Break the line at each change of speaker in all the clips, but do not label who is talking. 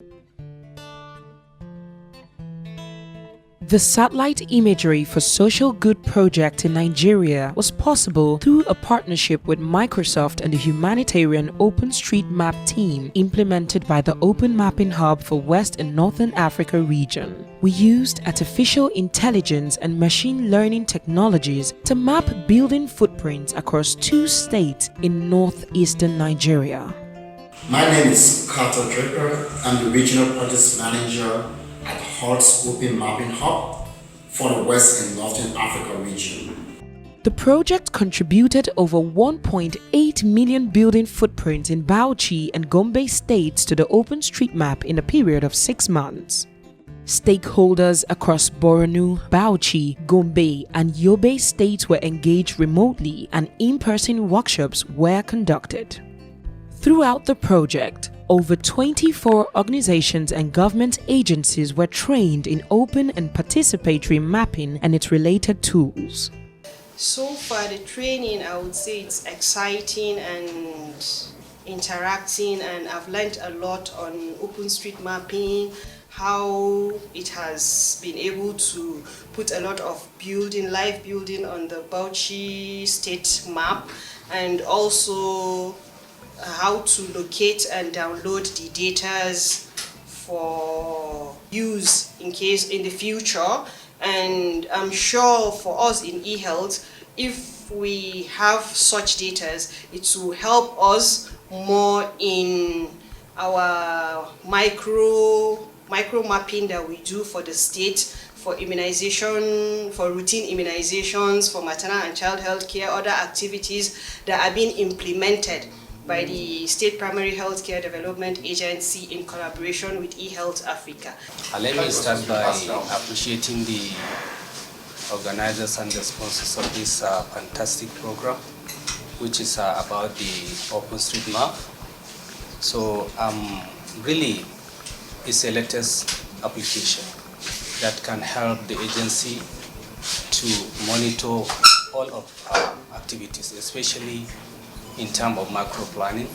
The Satellite Imagery for Social Good project in Nigeria was possible through a partnership with Microsoft and the Humanitarian OpenStreetMap Team implemented by the Open Mapping Hub for West and Northern Africa region. We used artificial intelligence and machine learning technologies to map building footprints across 2 states in northeastern Nigeria.
My name is Carter Draper. I'm the Regional Project Manager at HUL's Open Mapping Hub for the West and Northern Africa region.
The project contributed over 1.8 million building footprints in Bauchi and Gombe states to the OpenStreetMap in a period of 6 months. Stakeholders across Borno, Bauchi, Gombe and Yobe states were engaged remotely and in-person workshops were conducted. Throughout the project, over 24 organizations and government agencies were trained in open and participatory mapping and its related tools.
So far the training, I would say it's exciting and interacting, and I've learned a lot on OpenStreet mapping, how it has been able to put a lot of live building on the Bauchi state map, and also how to locate and download the data for use in the future. And I'm sure for us in eHealth, if we have such data, it will help us more in our micro mapping that we do for the state, for immunization, for routine immunizations, for maternal and child health care, other activities that are being implemented by the State Primary Healthcare Development Agency in collaboration with eHealth Africa.
Let me start by appreciating the organizers and the sponsors of this fantastic program, which is about the OpenStreetMap. So really, it's a latest application that can help the agency to monitor all of our activities, especially in terms of macro planning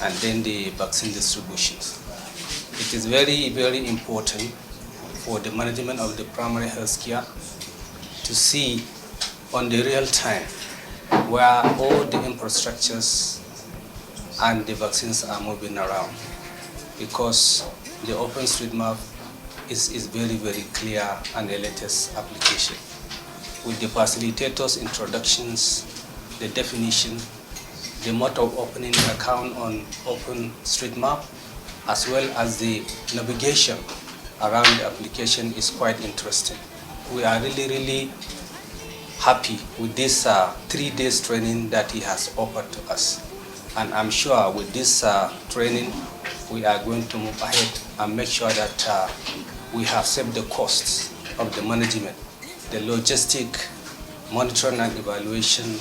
and then the vaccine distributions. It is very, very important for the management of the primary health care to see on the real time where all the infrastructures and the vaccines are moving around, because the OpenStreetMap is very, very clear and a latest application with the facilitators' introductions, the definition, the mode of opening an account on OpenStreetMap, as well as the navigation around the application is quite interesting. We are really, really happy with this 3 days training that he has offered to us. And I'm sure with this training, we are going to move ahead and make sure that we have saved the costs of the management, the logistic, monitoring and evaluation,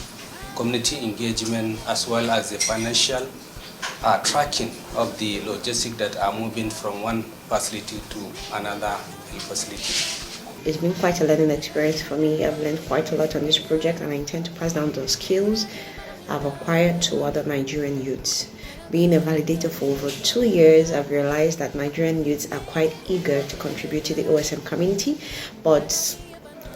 community engagement, as well as the financial tracking of the logistics that are moving from one facility to another facility.
It's been quite a learning experience for me. I've learned quite a lot on this project, and I intend to pass down those skills I've acquired to other Nigerian youths. Being a validator for over 2 years, I've realized that Nigerian youths are quite eager to contribute to the OSM community, but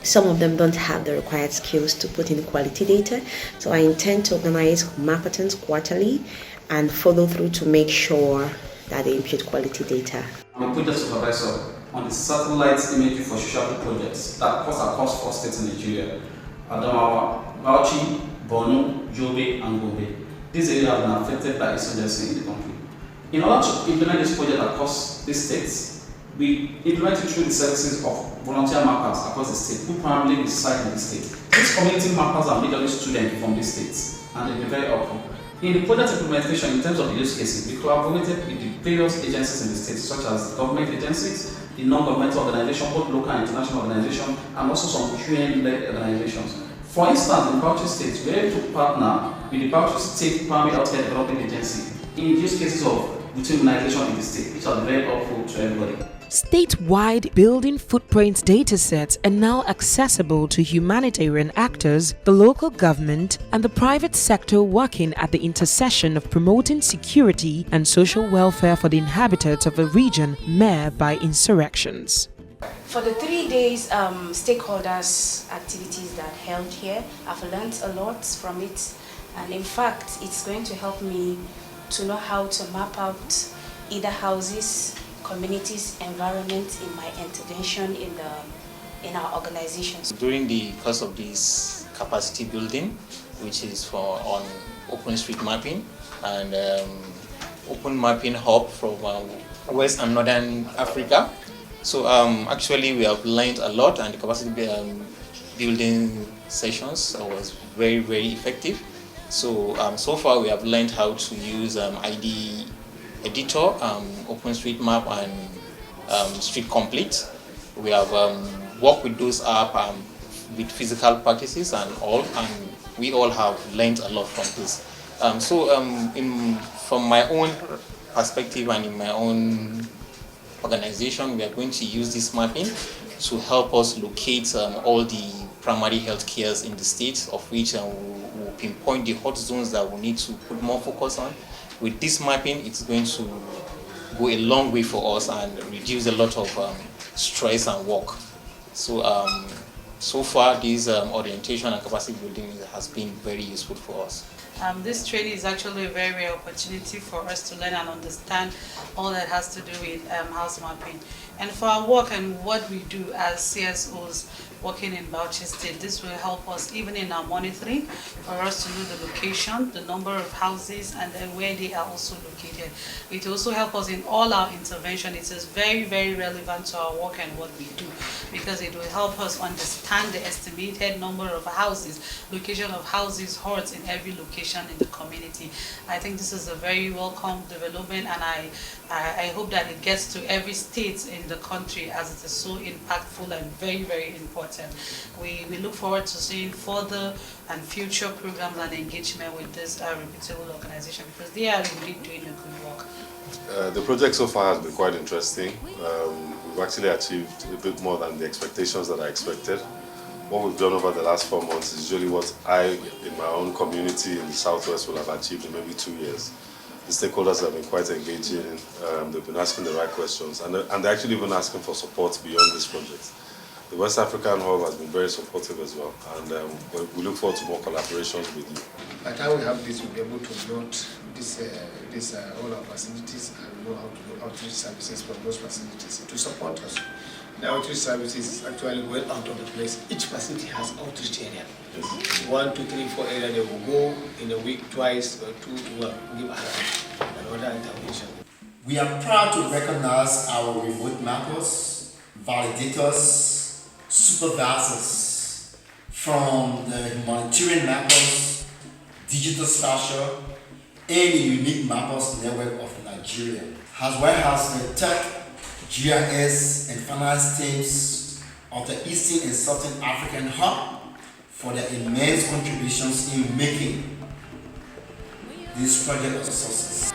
some of them don't have the required skills to put in quality data. So I intend to organize mapathons quarterly and follow through to make sure that they impute quality data.
I'm a project supervisor on the Satellite Imagery for Social projects that cuts across 4 states in Nigeria: Adamawa, Bauchi, Borno, Yobe, and Gombe. These areas have been affected by insurgencies in the country. In order to implement this project across these states, we implement it through the services of volunteer mappers across the state who primarily reside in the state. These community mappers are majorly students from these states, and they've been very helpful. In the project implementation, in terms of the use cases, we collaborated with the various agencies in the state, such as government agencies, the non-governmental organizations, both local and international organizations, and also some UN-led organizations. For instance, in Bauchi State, we were able to partner with the Bauchi State Primary Healthcare Development Agency in use cases of between humanitarian in the state, which are very helpful to everybody.
Statewide building footprints datasets are now accessible to humanitarian actors, the local government, and the private sector working at the intersection of promoting security and social welfare for the inhabitants of a region marred by insurrections.
For the 3 days stakeholders activities that held here, I've learned a lot from it, and in fact it's going to help me to know how to map out either houses, communities, environment in my intervention in our organizations.
During the course of this capacity building, which is on OpenStreet mapping and open mapping hub from West and Northern Africa. So actually we have learned a lot, and the capacity building sessions was very, very effective. So so far we have learned how to use ID editor, OpenStreetMap, and Street Complete. We have worked with those apps with physical practices and we all have learned a lot from this. From my own perspective and in my own organization, we are going to use this mapping to help us locate all the primary health cares in the state, of which we will pinpoint the hot zones that we need to put more focus on. With this mapping, it's going to go a long way for us and reduce a lot of stress and work. So far, this orientation and capacity building has been very useful for us.
This training is actually a very rare opportunity for us to learn and understand all that has to do with house mapping. And for our work and what we do as CSOs working in Bauchi State, this will help us even in our monitoring, for us to know the location, the number of houses, and then where they are also located. It will also help us in all our intervention. It is very, very relevant to our work and what we do, because it will help us understand the estimated number of houses, location of houses, hordes in every location in the community. I think this is a very welcome development, and I hope that it gets to every state in the country, as it is so impactful and very, very important. We look forward to seeing further and future programs and engagement with this reputable organization, because they are really doing a good work.
The project so far has been quite interesting. We've actually achieved a bit more than the expectations that I expected. What we've done over the last 4 months is usually what I, in my own community in the Southwest, will have achieved in maybe 2 years. The stakeholders have been quite engaging, they've been asking the right questions, and they're actually even asking for support beyond this project. The West African Hub has been very supportive as well, and we look forward to more collaborations with you.
By the time we have this, we'll be able to note all our facilities and know how to do outreach services from those facilities to support us. The outreach services actually going out of the place. Each facility has outreach area. Yes. 1, 2, 3, 4 area. They will go in a week twice or two to give another intervention.
We are proud to recognize our remote mappers, validators, supervisors from the humanitarian mappers, digital spatial, and the unique mappers network of Nigeria, as well as the tech, GIS, and finance teams of the Eastern and Southern African Hub for their immense contributions in making this project a success.